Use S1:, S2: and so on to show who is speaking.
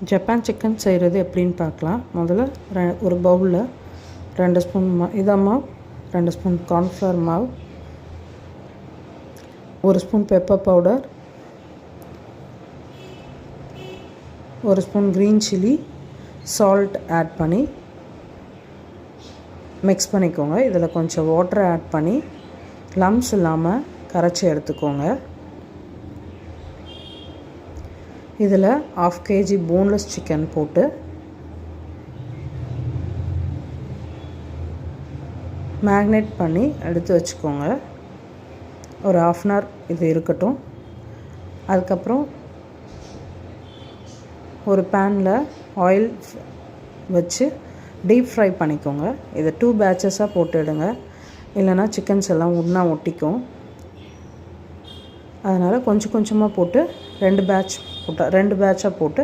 S1: Japan chicken செய்கிறது எப்படின்னு பார்க்கலாம். முதல்ல ஒரு பவுலில் 2 ஸ்பூன் மைதா மாவு, 2 ஸ்பூன் கார்ன்ஃப்ளவர் மாவு, 1 spoon pepper powder, 1 spoon green chilli, salt add பண்ணி மிக்ஸ் பண்ணிக்கோங்க. இதில் கொஞ்சம் வாட்டர் ஆட் பண்ணி லம்ஸ் இல்லாமல் கரைச்சி எடுத்துக்கோங்க. இதில் 1/2 kg போன்லெஸ் சிக்கன் போட்டு மேக்னேட் பண்ணி எடுத்து வச்சுக்கோங்க. ஒரு 1/2 அன் ஹவர் இது இருக்கட்டும். அதுக்கப்புறம் ஒரு பேனில் ஆயில் வச்சு டீப் ஃப்ரை பண்ணிக்கோங்க. இதை 2 பேட்சஸாக போட்டுடுங்க, இல்லைனா சிக்கன்ஸ் எல்லாம் ஒன்றா ஒட்டிக்கும். அதனால் கொஞ்சம் கொஞ்சமாக போட்டு 2 பேட்சாக போட்டு